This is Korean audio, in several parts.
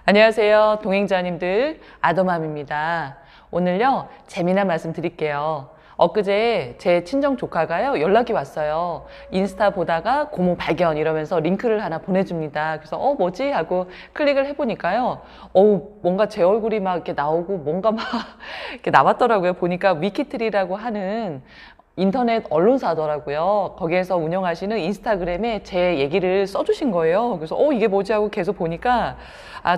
안녕하세요. 동행자님들 아더맘입니다. 오늘요 재미난 말씀 드릴게요. 엊그제 제 친정 조카가요 연락이 왔어요. 인스타 보다가 고모 발견 이러면서 링크를 하나 보내줍니다. 그래서 뭐지 하고 클릭을 해보니까요 뭔가 제 얼굴이 막 이렇게 나오고 뭔가 막 이렇게 나왔더라고요. 보니까 위키트리라고 하는 인터넷 언론사더라고요. 거기에서 운영하시는 인스타그램에 제 얘기를 써주신 거예요. 그래서 이게 뭐지 하고 계속 보니까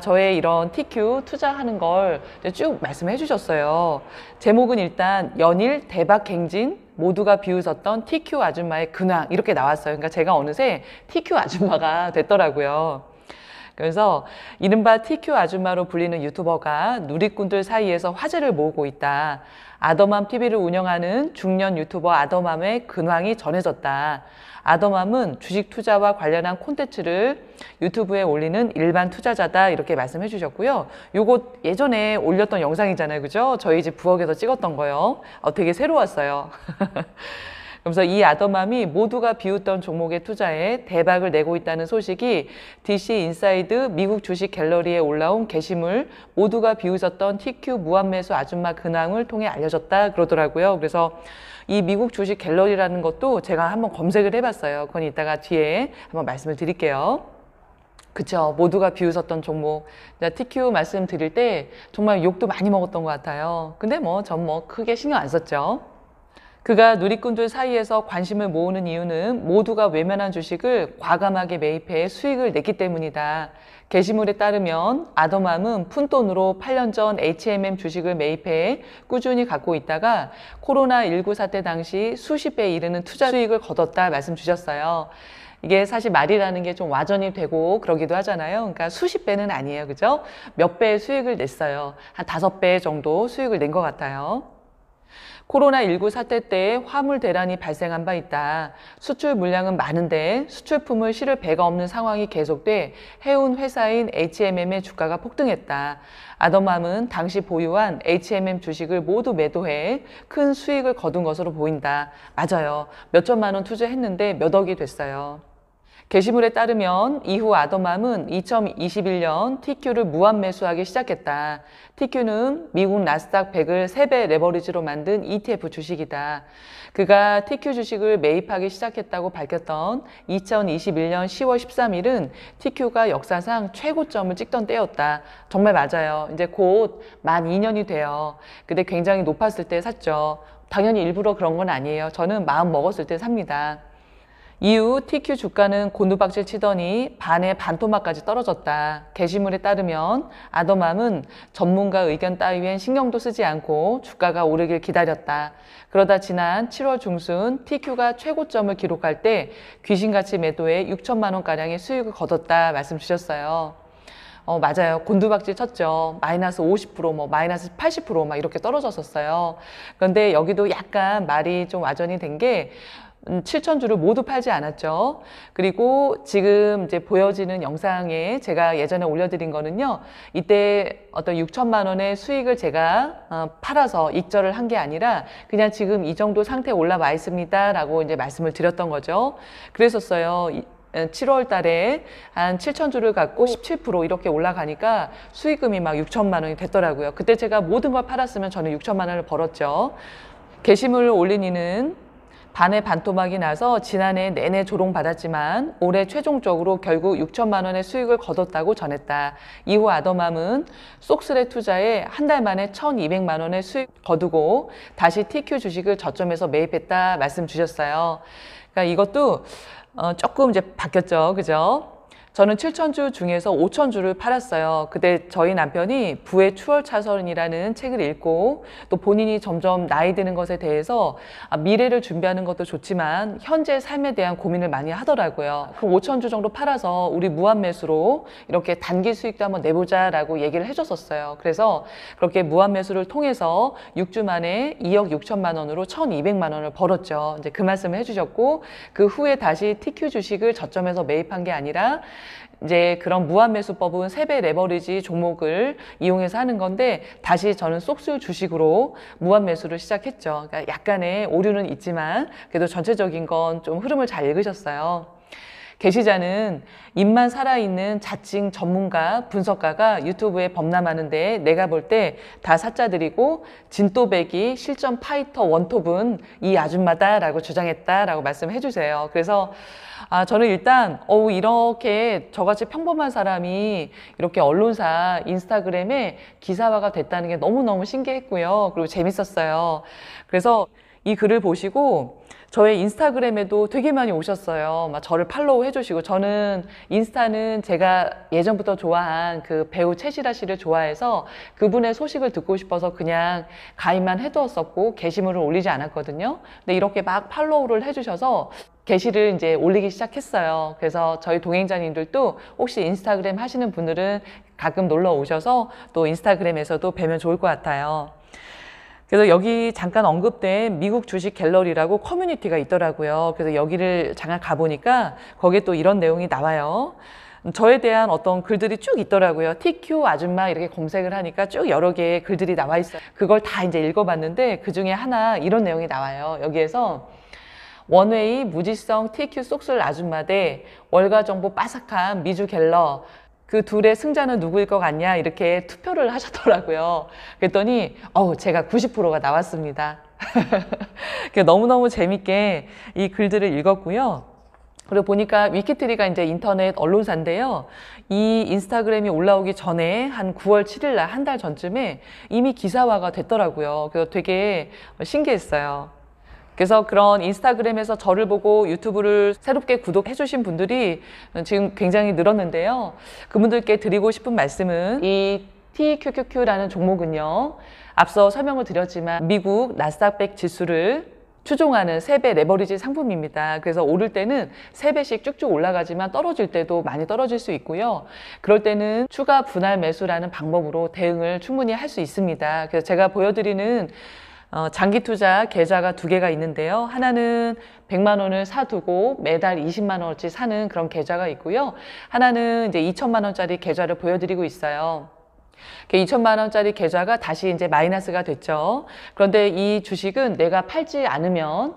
저의 이런 TQ 투자하는 걸 쭉 말씀해 주셨어요. 제목은 일단 연일 대박 갱진 모두가 비웃었던 TQ 아줌마의 근황 이렇게 나왔어요. 그러니까 제가 어느새 TQ 아줌마가 됐더라고요. 그래서 이른바 TQ 아줌마로 불리는 유튜버가 누리꾼들 사이에서 화제를 모으고 있다. 아더맘 TV를 운영하는 중년 유튜버 아더맘의 근황이 전해졌다. 아더맘은 주식 투자와 관련한 콘텐츠를 유튜브에 올리는 일반 투자자다 이렇게 말씀해 주셨고요. 요거 예전에 올렸던 영상이잖아요. 그죠? 저희 집 부엌에서 찍었던 거요. 되게 새로웠어요. 그래서 이 아더맘이 모두가 비웃던 종목에 투자해 대박을 내고 있다는 소식이 DC 인사이드 미국 주식 갤러리에 올라온 게시물 모두가 비웃었던 TQ 무한매수 아줌마 근황을 통해 알려졌다 그러더라고요. 그래서 이 미국 주식 갤러리라는 것도 제가 한번 검색을 해봤어요. 그건 이따가 뒤에 한번 말씀을 드릴게요. 그쵸. 모두가 비웃었던 종목. TQ 말씀 드릴 때 정말 욕도 많이 먹었던 것 같아요. 근데 전 크게 신경 안 썼죠. 그가 누리꾼들 사이에서 관심을 모으는 이유는 모두가 외면한 주식을 과감하게 매입해 수익을 냈기 때문이다. 게시물에 따르면 아더맘은 푼돈으로 8년 전 HMM 주식을 매입해 꾸준히 갖고 있다가 코로나19 사태 당시 수십 배에 이르는 투자 수익을 거뒀다 말씀 주셨어요. 이게 사실 말이라는 게 좀 와전이 되고 그러기도 하잖아요. 그러니까 수십 배는 아니에요. 그죠? 몇 배의 수익을 냈어요. 한 5배 정도 수익을 낸 것 같아요. 코로나19 사태 때 화물 대란이 발생한 바 있다. 수출 물량은 많은데 수출품을 실을 배가 없는 상황이 계속돼 해운 회사인 HMM의 주가가 폭등했다. 아더맘은 당시 보유한 HMM 주식을 모두 매도해 큰 수익을 거둔 것으로 보인다. 맞아요. 몇 천만 원 투자했는데 몇 억이 됐어요. 게시물에 따르면 이후 아더맘은 2021년 TQ를 무한 매수하기 시작했다. TQ는 미국 나스닥 100을 3배 레버리지로 만든 ETF 주식이다. 그가 TQ 주식을 매입하기 시작했다고 밝혔던 2021년 10월 13일은 TQ가 역사상 최고점을 찍던 때였다. 정말 맞아요. 이제 곧 만 2년이 돼요. 근데 굉장히 높았을 때 샀죠. 당연히 일부러 그런 건 아니에요. 저는 마음 먹었을 때 삽니다. 이후 TQ 주가는 곤두박질 치더니 반의 반토막까지 떨어졌다. 게시물에 따르면 아더맘은 전문가 의견 따위엔 신경도 쓰지 않고 주가가 오르길 기다렸다. 그러다 지난 7월 중순 TQ가 최고점을 기록할 때 귀신같이 매도해 6천만 원가량의 수익을 거뒀다 말씀 주셨어요. 맞아요. 곤두박질 쳤죠. 마이너스 50%, 마이너스 80% 이렇게 떨어졌었어요. 그런데 여기도 약간 말이 좀 와전이 된 게 7,000주를 모두 팔지 않았죠. 그리고 지금 이제 보여지는 영상에 제가 예전에 올려드린 거는요. 이때 어떤 6천만 원의 수익을 제가 팔아서 익절을 한 게 아니라 그냥 지금 이 정도 상태에 올라와 있습니다. 라고 이제 말씀을 드렸던 거죠. 그랬었어요. 7월 달에 한 7,000주를 갖고 17% 이렇게 올라가니까 수익금이 막 6천만 원이 됐더라고요. 그때 제가 모든 걸 팔았으면 저는 6천만 원을 벌었죠. 게시물을 올린 이는 반의 반토막이 나서 지난해 내내 조롱받았지만 올해 최종적으로 결국 6천만 원의 수익을 거뒀다고 전했다. 이후 아더맘은 쏙스레 투자에 한 달 만에 1,200만 원의 수익 거두고 다시 TQ 주식을 저점에서 매입했다 말씀 주셨어요. 그러니까 이것도 조금 이제 바뀌었죠. 그죠? 저는 7,000주 중에서 5,000주를 팔았어요. 그때 저희 남편이 부의 추월차선이라는 책을 읽고 또 본인이 점점 나이 드는 것에 대해서 미래를 준비하는 것도 좋지만 현재 삶에 대한 고민을 많이 하더라고요. 그럼 5,000주 정도 팔아서 우리 무한매수로 이렇게 단기 수익도 한번 내보자라고 얘기를 해줬었어요. 그래서 그렇게 무한매수를 통해서 6주 만에 2억 6천만 원으로 1,200만 원을 벌었죠. 이제 그 말씀을 해주셨고 그 후에 다시 TQ 주식을 저점에서 매입한 게 아니라 이제 그런 무한매수법은 3배 레버리지 종목을 이용해서 하는 건데 다시 저는 쏙수 주식으로 무한매수를 시작했죠. 그러니까 약간의 오류는 있지만 그래도 전체적인 건 좀 흐름을 잘 읽으셨어요. 게시자는 입만 살아있는 자칭 전문가, 분석가가 유튜브에 범람하는데 내가 볼 때 다 사자들이고 진또배기 실전 파이터 원톱은 이 아줌마다라고 주장했다라고 말씀해 주세요. 그래서 저는 일단 이렇게 저같이 평범한 사람이 이렇게 언론사 인스타그램에 기사화가 됐다는 게 너무너무 신기했고요. 그리고 재밌었어요. 그래서 이 글을 보시고 저의 인스타그램에도 되게 많이 오셨어요. 막 저를 팔로우 해주시고, 저는 인스타는 제가 예전부터 좋아한 그 배우 최시라 씨를 좋아해서 그분의 소식을 듣고 싶어서 그냥 가입만 해두었었고 게시물을 올리지 않았거든요. 근데 이렇게 막 팔로우를 해주셔서 게시를 이제 올리기 시작했어요. 그래서 저희 동행자님들도 혹시 인스타그램 하시는 분들은 가끔 놀러 오셔서 또 인스타그램에서도 뵈면 좋을 것 같아요. 그래서 여기 잠깐 언급된 미국 주식 갤러리라고 커뮤니티가 있더라고요. 그래서 여기를 잠깐 가보니까 거기에 또 이런 내용이 나와요. 저에 대한 어떤 글들이 쭉 있더라고요. TQ 아줌마 이렇게 검색을 하니까 쭉 여러 개의 글들이 나와 있어요. 그걸 다 이제 읽어봤는데 그 중에 하나 이런 내용이 나와요. 여기에서 원웨이 무지성 TQ 쏙쏠 아줌마 대 월가 정보 빠삭한 미주 갤러, 그 둘의 승자는 누구일 것 같냐 이렇게 투표를 하셨더라고요. 그랬더니 제가 90%가 나왔습니다. 너무너무 재밌게 이 글들을 읽었고요. 그리고 보니까 위키트리가 이제 인터넷 언론사인데요. 이 인스타그램이 올라오기 전에 한 9월 7일 날 한 달 전쯤에 이미 기사화가 됐더라고요. 그래서 되게 신기했어요. 그래서 그런 인스타그램에서 저를 보고 유튜브를 새롭게 구독해 주신 분들이 지금 굉장히 늘었는데요. 그분들께 드리고 싶은 말씀은 이 TQQQ라는 종목은요, 앞서 설명을 드렸지만 미국 나스닥 100 지수를 추종하는 3배 레버리지 상품입니다. 그래서 오를 때는 3배씩 쭉쭉 올라가지만 떨어질 때도 많이 떨어질 수 있고요. 그럴 때는 추가 분할 매수라는 방법으로 대응을 충분히 할 수 있습니다. 그래서 제가 보여드리는 장기 투자 계좌가 2개가 있는데요. 하나는 100만 원을 사두고 매달 20만 원어치 사는 그런 계좌가 있고요. 하나는 이제 2천만 원짜리 계좌를 보여드리고 있어요. 2천만 원짜리 계좌가 다시 이제 마이너스가 됐죠. 그런데 이 주식은 내가 팔지 않으면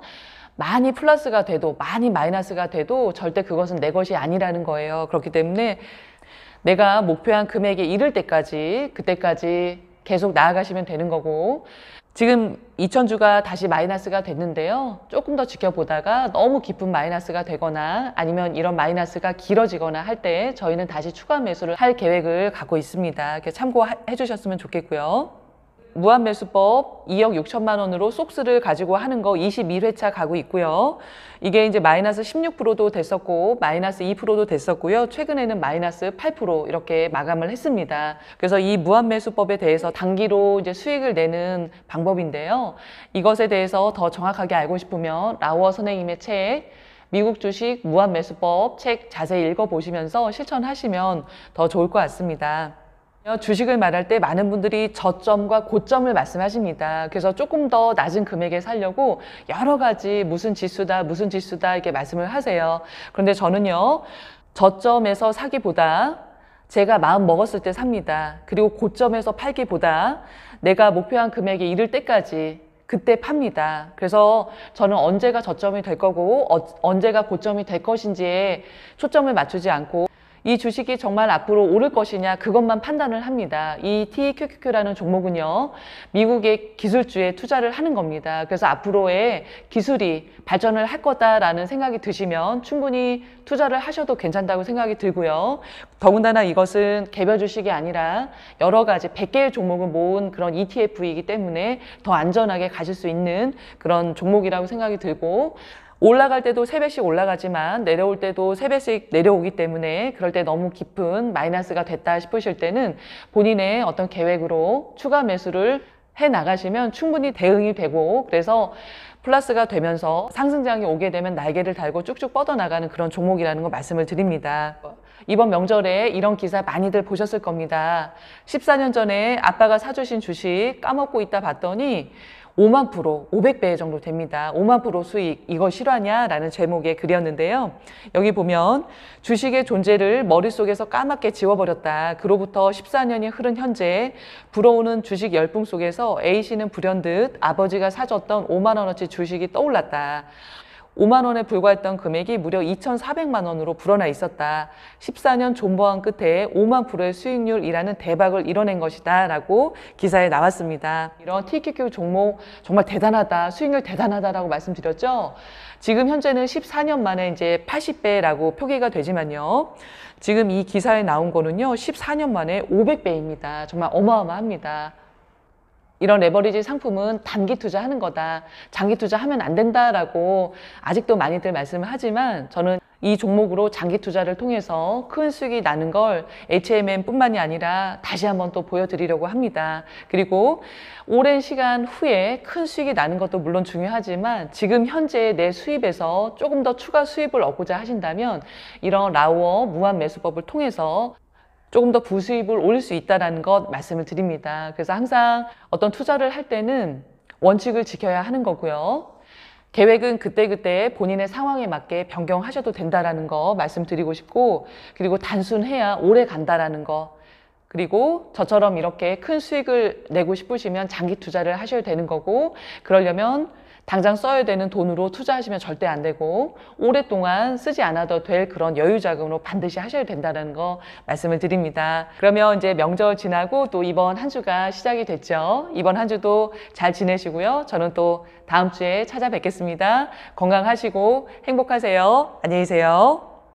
많이 플러스가 돼도 많이 마이너스가 돼도 절대 그것은 내 것이 아니라는 거예요. 그렇기 때문에 내가 목표한 금액에 이를 때까지 그때까지 계속 나아가시면 되는 거고, 지금 2000주가 다시 마이너스가 됐는데요. 조금 더 지켜보다가 너무 깊은 마이너스가 되거나 아니면 이런 마이너스가 길어지거나 할 때 저희는 다시 추가 매수를 할 계획을 갖고 있습니다. 참고해 주셨으면 좋겠고요. 무한매수법 2억 6천만 원으로 속스를 가지고 하는 거 21회차 가고 있고요. 이게 이제 마이너스 16%도 됐었고 마이너스 2%도 됐었고요. 최근에는 마이너스 8% 이렇게 마감을 했습니다. 그래서 이 무한매수법에 대해서 단기로 이제 수익을 내는 방법인데요. 이것에 대해서 더 정확하게 알고 싶으면 라우어 선생님의 책 미국 주식 무한매수법 책 자세히 읽어보시면서 실천하시면 더 좋을 것 같습니다. 주식을 말할 때 많은 분들이 저점과 고점을 말씀하십니다. 그래서 조금 더 낮은 금액에 사려고 여러 가지 무슨 지수다 이렇게 말씀을 하세요. 그런데 저는요, 저점에서 사기보다 제가 마음 먹었을 때 삽니다. 그리고 고점에서 팔기보다 내가 목표한 금액에 이를 때까지 그때 팝니다. 그래서 저는 언제가 저점이 될 거고 언제가 고점이 될 것인지에 초점을 맞추지 않고 이 주식이 정말 앞으로 오를 것이냐 그것만 판단을 합니다. 이 TQQQ라는 종목은요, 미국의 기술주에 투자를 하는 겁니다. 그래서 앞으로의 기술이 발전을 할 거다라는 생각이 드시면 충분히 투자를 하셔도 괜찮다고 생각이 들고요. 더군다나 이것은 개별 주식이 아니라 여러 가지 100개의 종목을 모은 그런 ETF이기 때문에 더 안전하게 가실 수 있는 그런 종목이라고 생각이 들고, 올라갈 때도 3배씩 올라가지만 내려올 때도 3배씩 내려오기 때문에 그럴 때 너무 깊은 마이너스가 됐다 싶으실 때는 본인의 어떤 계획으로 추가 매수를 해 나가시면 충분히 대응이 되고, 그래서 플러스가 되면서 상승장이 오게 되면 날개를 달고 쭉쭉 뻗어나가는 그런 종목이라는 거 말씀을 드립니다. 이번 명절에 이런 기사 많이들 보셨을 겁니다. 14년 전에 아빠가 사주신 주식 까먹고 있다 봤더니 5만 프로, 500배 정도 됩니다. 5만 프로 수익, 이거 실화냐? 라는 제목의 글이었는데요. 여기 보면 주식의 존재를 머릿속에서 까맣게 지워버렸다. 그로부터 14년이 흐른 현재 불어오는 주식 열풍 속에서 A씨는 불현듯 아버지가 사줬던 5만 원어치 주식이 떠올랐다. 5만 원에 불과했던 금액이 무려 2,400만 원으로 불어나 있었다. 14년 존버한 끝에 5만 프로의 수익률이라는 대박을 이뤄낸 것이다 라고 기사에 나왔습니다. 이런 TQQ 종목 정말 대단하다, 수익률 대단하다라고 말씀드렸죠. 지금 현재는 14년 만에 이제 80배라고 표기가 되지만요. 지금 이 기사에 나온 거는요, 14년 만에 500배입니다. 정말 어마어마합니다. 이런 레버리지 상품은 단기 투자하는 거다, 장기 투자하면 안 된다라고 아직도 많이들 말씀을 하지만 저는 이 종목으로 장기 투자를 통해서 큰 수익이 나는 걸 HMM뿐만이 아니라 다시 한번 또 보여드리려고 합니다. 그리고 오랜 시간 후에 큰 수익이 나는 것도 물론 중요하지만 지금 현재 내 수입에서 조금 더 추가 수입을 얻고자 하신다면 이런 라우어 무한 매수법을 통해서 조금 더 부수입을 올릴 수 있다는 것 말씀을 드립니다. 그래서 항상 어떤 투자를 할 때는 원칙을 지켜야 하는 거고요. 계획은 그때그때 본인의 상황에 맞게 변경하셔도 된다는 거 말씀드리고 싶고, 그리고 단순해야 오래 간다는 거, 그리고 저처럼 이렇게 큰 수익을 내고 싶으시면 장기 투자를 하셔야 되는 거고, 그러려면 당장 써야 되는 돈으로 투자하시면 절대 안 되고 오랫동안 쓰지 않아도 될 그런 여유 자금으로 반드시 하셔야 된다는 거 말씀을 드립니다. 그러면 이제 명절 지나고 또 이번 한 주가 시작이 됐죠. 이번 한 주도 잘 지내시고요. 저는 또 다음 주에 찾아뵙겠습니다. 건강하시고 행복하세요. 안녕히 계세요.